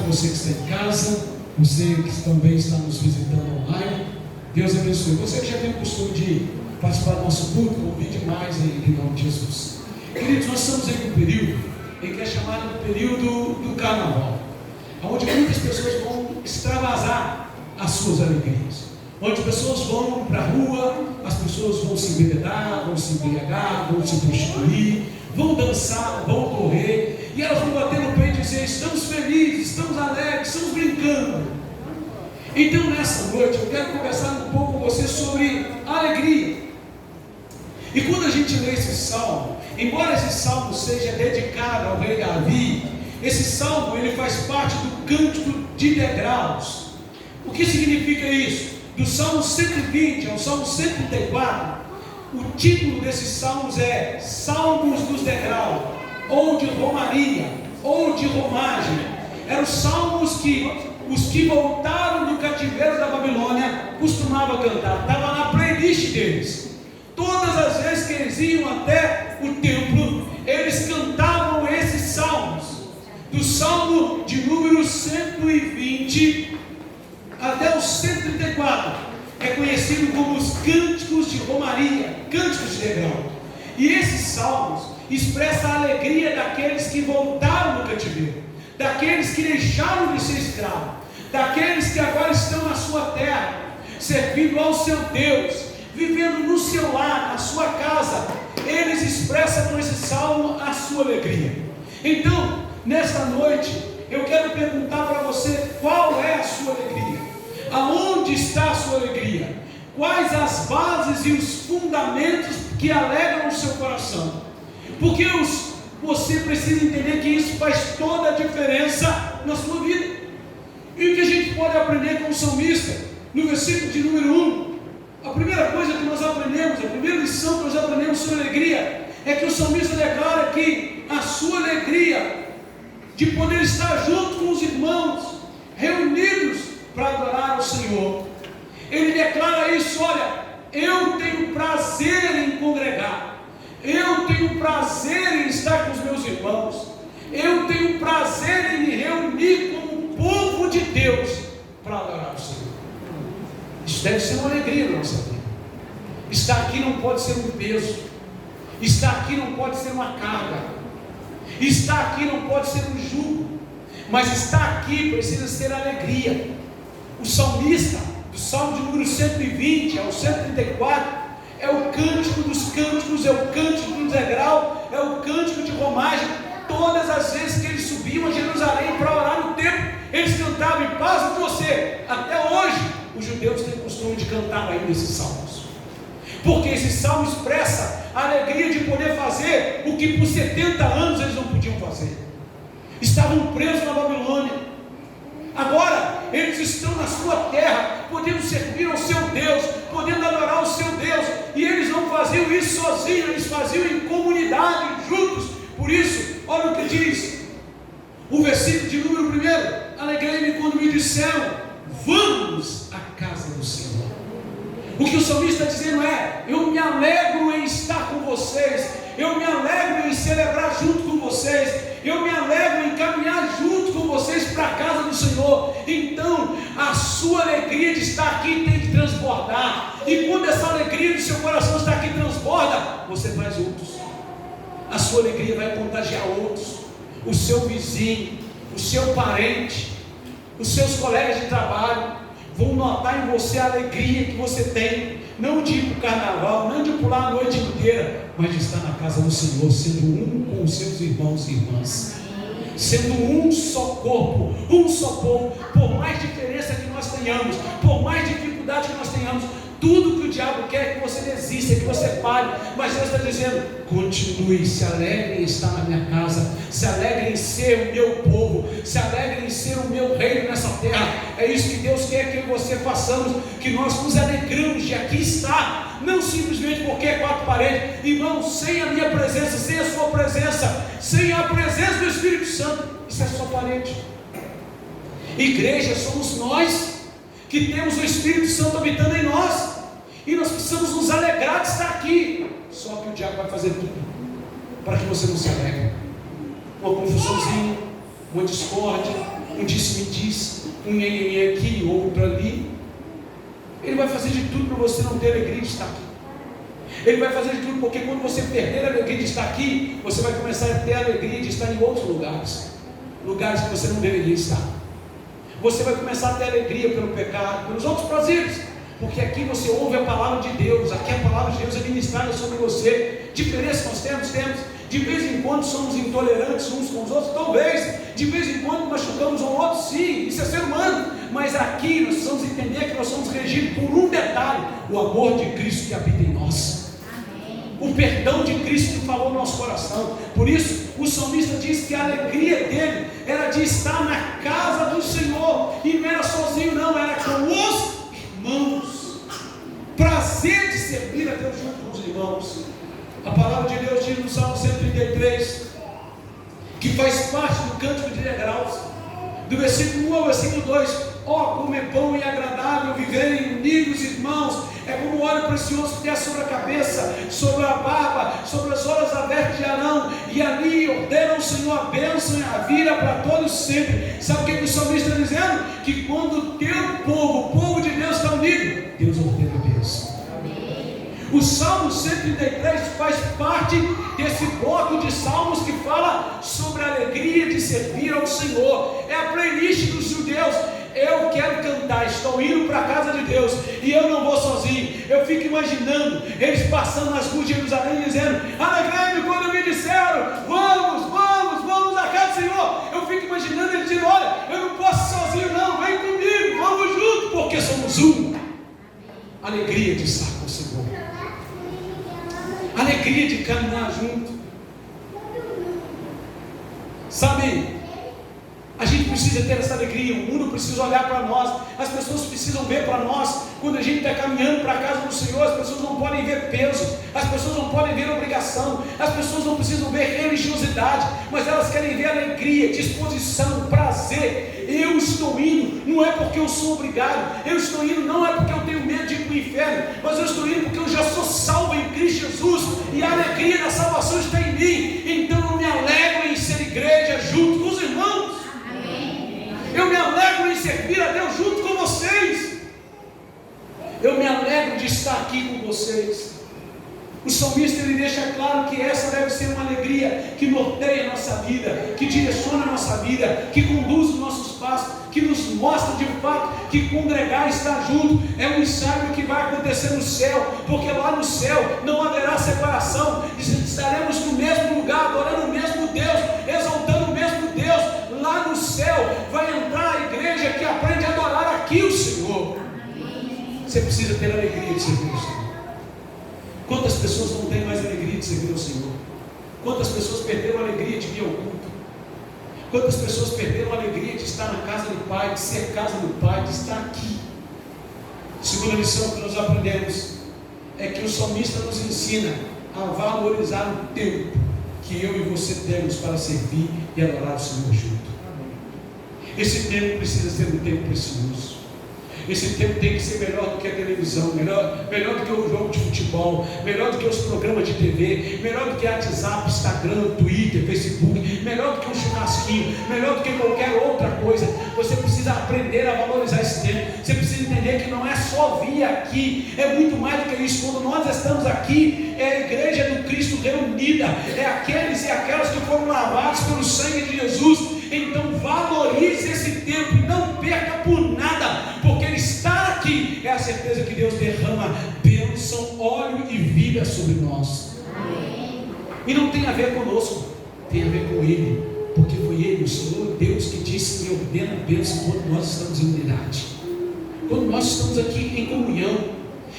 você que está em casa, você que também está nos visitando online. Deus abençoe. Você que já tem o costume de participar do nosso culto, convide mais em nome de Jesus. Queridos, nós estamos em um período em que é chamado de período do carnaval, onde muitas pessoas vão extravasar as suas alegrias, onde pessoas vão para a rua, as pessoas vão se embebedar, vão se embriagar, vão se prostituir, vão dançar, vão correr, e elas vão bater no peito e dizer: estamos felizes, estamos alegres, estamos brincando. Então nessa noite eu quero conversar um pouco com você sobre alegria. E quando a gente lê esse salmo, embora esse salmo seja dedicado ao rei Davi, esse salmo ele faz parte do cântico de degraus. O que significa isso? Do salmo 120 ao salmo 134, o título desses salmos é Salmos dos Degraus, ou de romaria, ou de romagem. Eram os salmos que os que voltaram do cativeiro da Babilônia costumavam cantar, estava na playlist deles. Todas as vezes que eles iam até o templo, eles cantavam esses salmos. Do salmo de número 120 até o 134, é conhecido como os cânticos de romaria, cânticos de degrau. E esses salmos expressam a alegria daqueles que voltaram do cativeiro, daqueles que deixaram de ser escravos, daqueles que agora estão na sua terra, servindo ao seu Deus, vivendo no seu lar, na sua casa. Eles expressam com esse salmo a sua alegria. Então, nesta noite, eu quero perguntar para você: qual é a sua alegria? Aonde está a sua alegria? Quais as bases e os fundamentos que alegram o seu coração? Porque você precisa entender que isso faz toda a diferença na sua vida. E o que a gente pode aprender com o salmista? No versículo de número 1, a primeira coisa que nós aprendemos, a primeira lição que nós aprendemos sobre alegria, é que o salmista declara que a sua alegria de poder estar junto com os irmãos, reunidos para adorar o Senhor. Ele declara isso: olha, eu tenho prazer em congregar, eu tenho prazer em estar com os meus irmãos, eu tenho prazer em me reunir como povo de Deus para adorar o Senhor. Isso deve ser uma alegria na nossa vida. Estar aqui não pode ser um peso, estar aqui não pode ser uma carga, estar aqui não pode ser um jugo, mas estar aqui precisa ser alegria. O salmista, do salmo de número 120 ao 134, é o cântico dos cânticos, é o cântico do degrau, é o cântico de romagem. Todas as vezes que eles subiam a Jerusalém para orar no templo, eles cantavam: em paz com você. Até hoje os judeus têm o costume de cantar ainda esses salmos, porque esse salmo expressa a alegria de poder fazer o que por 70 anos eles não podiam fazer. Estavam presos na Babilônia, agora eles estão na sua terra, podendo servir ao seu Deus, podendo adorar ao seu Deus, e eles não faziam isso sozinhos, eles faziam em comunidade, juntos. Por isso, olha o que diz o versículo de número 1: alegrei-me quando me disseram: vamos à casa do Senhor. O que o salmista está dizendo é: eu me alegro em estar com vocês, eu me alegro em celebrar junto com vocês, eu me alegro em caminhar junto com vocês para a casa do Senhor. Então a sua alegria de estar aqui tem que transbordar, e quando essa alegria do seu coração está aqui transborda, você faz outros. A sua alegria vai contagiar outros, o seu vizinho, o seu parente, os seus colegas de trabalho vão notar em você a alegria que você tem, não de ir para o carnaval, não de pular a noite inteira, mas de estar na casa do Senhor, sendo um com os seus irmãos e irmãs, sendo um só corpo, um só povo. Por mais diferença que nós tenhamos, por mais dificuldade que nós tenhamos, tudo que o diabo quer é que você desista, que você pare, mas Deus está dizendo: continue, se alegre em estar na minha casa, se alegre em ser o meu povo, se alegre em ser o meu reino nessa terra. É isso que Deus quer que você façamos, que nós nos alegramos de aqui estar, não simplesmente porque é quatro paredes. Irmão, sem a minha presença, sem a sua presença, sem a presença do Espírito Santo, isso é só parede. Igreja somos nós que temos o Espírito Santo habitando em nós, e nós precisamos nos alegrar de estar aqui. Só que o diabo vai fazer tudo para que você não se alegre. Uma confusãozinha, uma discórdia, um disse-me-diz, um nhenhenhê aqui, outro ali. Ele vai fazer de tudo para você não ter alegria de estar aqui. Ele vai fazer de tudo, porque quando você perder a alegria de estar aqui, você vai começar a ter a alegria de estar em outros lugares, lugares que você não deveria estar. Você vai começar a ter alegria pelo pecado, pelos outros prazeres, porque aqui você ouve a palavra de Deus, aqui a palavra de Deus é ministrada sobre você. Diferença nós temos, de vez em quando somos intolerantes uns com os outros, talvez, de vez em quando machucamos um outro, sim, isso é ser humano, mas aqui nós precisamos entender que nós somos regidos por um detalhe: o amor de Cristo que habita em nós. O perdão de Cristo que falou no nosso coração. Por isso o salmista diz que a alegria dele era de estar na casa do Senhor, e não era sozinho não, era com os irmãos. Prazer de servir a Deus junto com os irmãos. A palavra de Deus diz no Salmo 133, que faz parte do cântico de degraus, do versículo 1 ao versículo 2: ó, como é bom e agradável viverem unidos irmãos, é como óleo precioso que desce sobre a cabeça, sobre a barba, sobre as olhos abertas de Arão, e ali ordena o Senhor a bênção e a vida para todos sempre. Sabe o que o salmista está dizendo? Que quando o teu povo, o povo de Deus está unido, Deus ordena a bênção. O Salmo 133 faz parte desse bloco de salmos que fala sobre a alegria de servir ao Senhor. É a playlist dos judeus. Eu quero cantar, estou indo para a casa de Deus, e eu não vou sozinho. Eu fico imaginando eles passando nas ruas de Jerusalém dizendo: alegrei-me quando me disseram, vamos à casa do Senhor. Eu fico imaginando eles dizendo: olha, eu não posso ir sozinho não, vem comigo, vamos juntos, porque somos um. Alegria de estar com o Senhor, alegria de caminhar junto. Sabe, a gente precisa ter essa alegria. O mundo precisa olhar para nós, as pessoas precisam ver para nós. Quando a gente está caminhando para a casa do Senhor, as pessoas não podem ver peso, as pessoas não podem ver obrigação, as pessoas não precisam ver religiosidade, mas elas querem ver alegria, disposição, prazer. Eu estou indo, não é porque eu sou obrigado, eu estou indo não é porque eu tenho medo de ir para o inferno, mas eu estou indo porque eu já sou salvo em Cristo Jesus, e a alegria da salvação está em mim. Então eu me alegro em ser igreja junto com os irmãos. Eu me alegro em servir a Deus junto com vocês. Eu me alegro de estar aqui com vocês. O salmista ele deixa claro que essa deve ser uma alegria que norteia a nossa vida, que direciona a nossa vida, que conduz os nossos passos, que nos mostra de fato que congregar, estar junto, é um ensaio que vai acontecer no céu, porque lá no céu não haverá separação, estaremos no mesmo lugar, adorando o mesmo Deus, exaltando o mesmo Deus. Lá no céu vai entrar a igreja que aprende a adorar aqui o Senhor. Você precisa ter alegria de servir o Senhor. Quantas pessoas não têm mais alegria de servir ao Senhor? Quantas pessoas perderam a alegria de vir ao culto? Quantas pessoas perderam a alegria de estar na casa do Pai, de ser casa do Pai, de estar aqui? Segunda lição que nós aprendemos é que o salmista nos ensina a valorizar o tempo que eu e você temos para servir e adorar o Senhor junto. Esse tempo precisa ser um tempo precioso. Esse tempo tem que ser melhor do que a televisão, melhor do que o jogo de futebol, melhor do que os programas de TV, melhor do que WhatsApp, Instagram, Twitter, Facebook, melhor do que um churrasquinho, melhor do que qualquer outra coisa. Você precisa aprender a valorizar esse tempo. Você precisa entender que não é só vir aqui, é muito mais do que isso. Quando nós estamos aqui, é a igreja do Cristo reunida, é aqueles e aquelas que foram lavados pelo sangue de Jesus. Então valorize esse tempo e não perca por nada, porque estar aqui é a certeza que Deus derrama bênção, óleo e vida sobre nós. Amém. E não tem a ver conosco, tem a ver com Ele, porque foi Ele, o Senhor Deus, que disse que ordena a bênção quando nós estamos em unidade, quando nós estamos aqui em comunhão.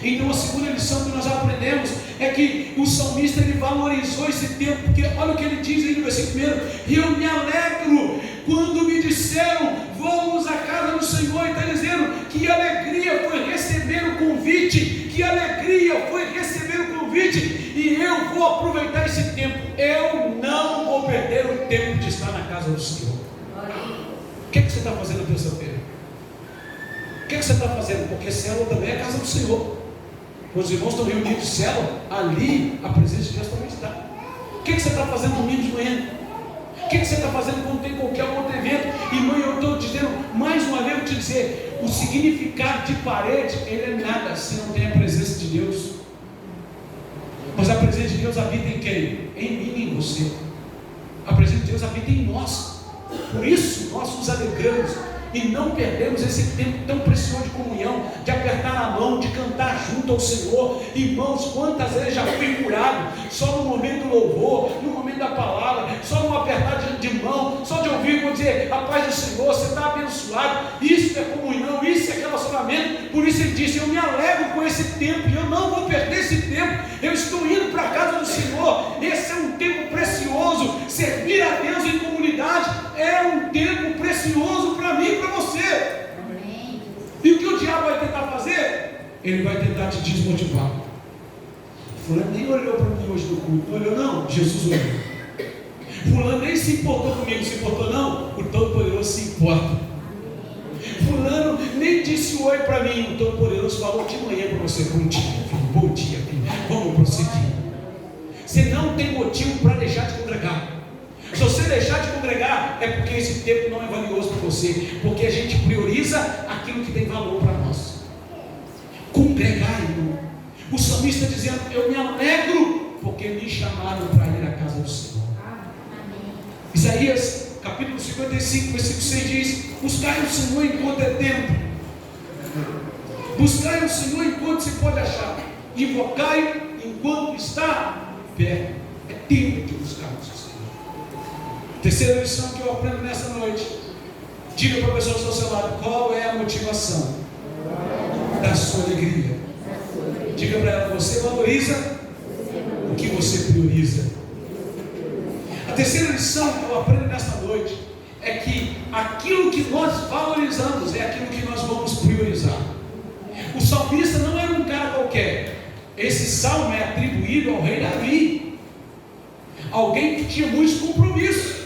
Então a segunda lição que nós aprendemos é que o salmista ele valorizou esse tempo, porque olha o que ele diz aí no versículo 1: e eu me alegro quando me disseram vamos à casa do Senhor. E está dizendo que alegria foi receber o convite, que alegria foi receber o convite, e eu vou aproveitar esse tempo. Eu não vou perder o tempo de estar na casa do Senhor. O que você está fazendo terça-feira? O que você está fazendo? Porque célula também é a casa do Senhor. Quando os irmãos estão reunidos em célula, ali a presença de Deus também está. O que você está fazendo domingo de manhã? O que você está fazendo quando tem qualquer outro evento? Irmão, eu estou te significado de parede, ele é nada se não tem a presença de Deus. Mas a presença de Deus habita em quem? Em mim e em você. A presença de Deus habita em nós. Por isso nós nos alegramos e não perdemos esse tempo tão precioso de comunhão, de apertar a mão, de cantar junto ao Senhor. Irmãos, quantas vezes já fui curado só no momento do louvor, no momento da palavra, só no apertar de mão, só de ouvir, vou dizer, a paz do Senhor, você está abençoado. Isso é comunhão, isso é relacionamento. Por isso ele disse, eu me alegro com esse tempo e eu não vou perder esse tempo. Eu estou indo para a casa do Senhor. Esse é um tempo precioso. Servir a Deus em comunidade é um tempo precioso para mim e para você. Amém. E o que o diabo vai tentar fazer? Ele vai tentar te desmotivar. Fulano nem olhou para mim hoje no culto. Não olhou não? Jesus olhou. Fulano nem se importou comigo. Se importou não? O Todo-Poderoso se importa. Fulano nem disse oi para mim. O Todo-Poderoso falou de manhã para você. Bom dia, filho. Bom dia, filho. Vamos prosseguir. Você não tem motivo para deixar de congregar. Se você deixar de congregar, é porque esse tempo não é valioso para você. Porque a gente prioriza aquilo que tem valor para nós. Congregar, irmão. O salmista dizendo, eu me alegro porque me chamaram para ir à casa do Senhor. Isaías capítulo 55, versículo 6 diz, buscai o Senhor enquanto é tempo. Buscai o Senhor enquanto se pode achar. Invocai enquanto está perto. É tempo de buscarmos o Senhor. Terceira lição que eu aprendo nessa noite. Diga para a pessoa do seu lado, qual é a motivação da sua alegria? Diga para ela, você valoriza o que você prioriza. A terceira lição que eu aprendo nesta noite é que aquilo que nós valorizamos é aquilo que nós vamos priorizar. O salmista não era um cara qualquer. Esse salmo é atribuído ao rei Davi, alguém que tinha muitos compromissos,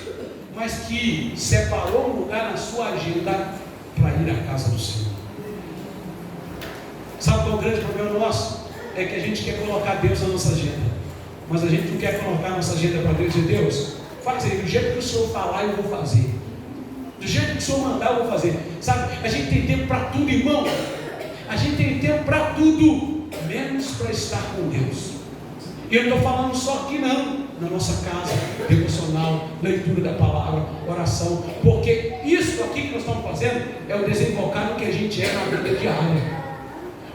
mas que separou um lugar na sua agenda para ir à casa do Senhor. Sabe qual é o grande problema nosso? É que a gente quer colocar Deus na nossa agenda, mas a gente não quer colocar a nossa agenda para Deus e Deus, faz aí, do jeito que o Senhor falar eu vou fazer, do jeito que o Senhor mandar eu vou fazer. Sabe, a gente tem tempo para tudo, irmão. A gente tem tempo para tudo, menos para estar com Deus. E eu não estou falando só aqui não, na nossa casa, devocional, leitura da palavra, oração, porque isso aqui que nós estamos fazendo é o desembocar no que a gente é na vida diária.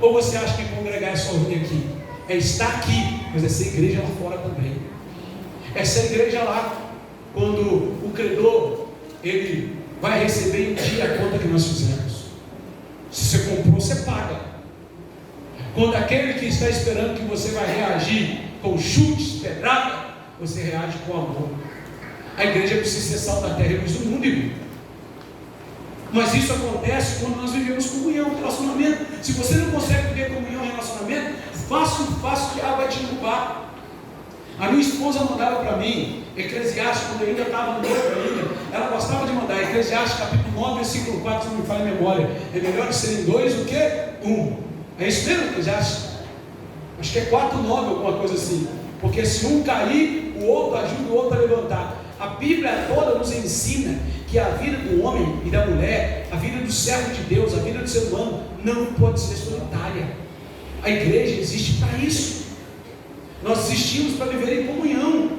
Ou você acha que congregar é só vir aqui? É estar aqui, mas é ser igreja lá fora também. É ser igreja lá, quando o credor, ele vai receber em dia a conta que nós fizemos. Se você comprou, você paga. Quando aquele que está esperando que você vai reagir com chutes, pedrada, você reage com amor. A igreja precisa ser sal da terra e luz do mundo, irmão. Mas isso acontece quando nós vivemos comunhão, relacionamento. Se você não consegue viver comunhão e relacionamento, fácil que ela vai te derrubar. A minha esposa mandava para mim Eclesiastes, quando eu ainda estava no novo ainda, ela gostava de mandar Eclesiastes capítulo 9, versículo 4, se não me falha a memória. É melhor serem dois do que um. É isso mesmo, Eclesiastes? Acho que é 4:9, alguma coisa assim. Porque se um cair, o outro ajuda o outro a levantar. A Bíblia toda nos ensina que a vida do homem e da mulher, a vida do servo de Deus, a vida do ser humano, não pode ser solitária. A igreja existe para isso. Nós existimos para viver em comunhão.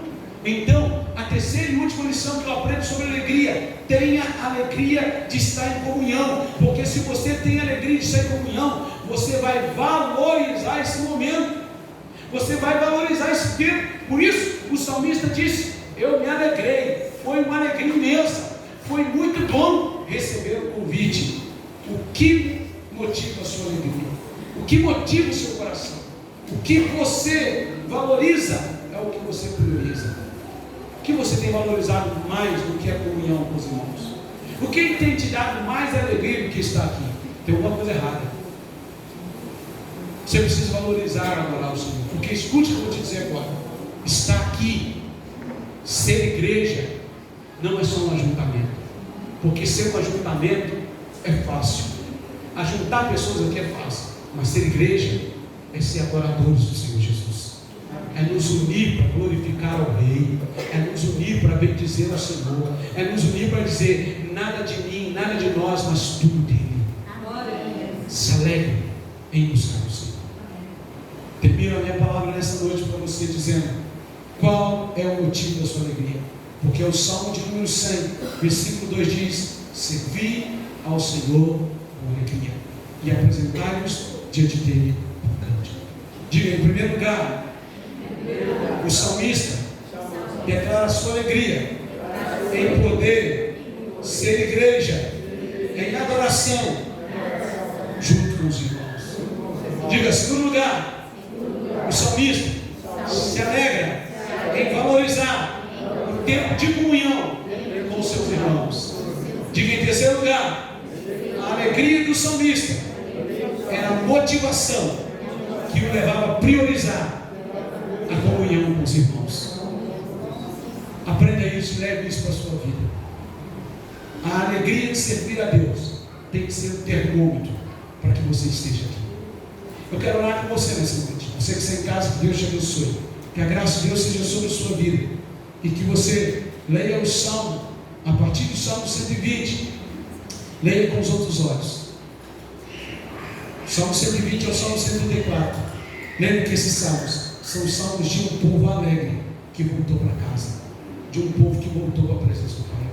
Então, a terceira e última lição que eu aprendo sobre alegria: tenha alegria de estar em comunhão, porque se você tem alegria de estar em comunhão, você vai valorizar esse momento, você vai valorizar esse tempo. Por isso, o salmista disse: eu me alegrei, foi uma alegria imensa, foi muito bom receber o convite. O que motiva a sua alegria? O que motiva o seu coração? O que você valoriza é o que você prioriza. O que você tem valorizado mais do que a comunhão com os irmãos? O que tem te dado mais alegria do que estar aqui? Tem alguma coisa errada. Você precisa valorizar adorar o Senhor. Porque escute o que eu vou te dizer agora. Estar aqui, ser igreja, não é só um ajuntamento. Porque ser um ajuntamento é fácil. Ajuntar pessoas aqui é fácil. Mas ser igreja é ser adoradores do Senhor Jesus. É nos unir para glorificar ao Rei. É nos unir para bendizer ao Senhor. É nos unir para dizer: nada de mim, nada de nós, mas tudo dele. em buscar o Senhor. Termino a minha palavra nessa noite para você dizendo: qual é o motivo da sua alegria? Porque o Salmo de número 100, versículo 2 diz: servi ao Senhor com alegria e apresentai-nos diante dele com cântico. Diga, em primeiro lugar, o salmista declara a sua alegria em poder ser igreja, em adoração, junto com os irmãos. Diga, em segundo lugar, o salmista se alegra em valorizar o tempo de comunhão com os seus irmãos. Diga, em terceiro lugar, a alegria do salmista era a motivação que o levava a priorizar a comunhão com os irmãos. Aprenda isso, leve isso para a sua vida. A alegria de servir a Deus tem que ser o termômetro para que você esteja aqui. Eu quero orar com você nessa noite. Você que está em casa, que Deus te abençoe. Que a graça de Deus seja sobre a sua vida. E que você leia o Salmo, a partir do Salmo 120, leia com os outros olhos. O Salmo 120 é o Salmo 134. Lembre que esses salmos são os salmos de um povo alegre que voltou para casa, de um povo que voltou para a presença do Pai.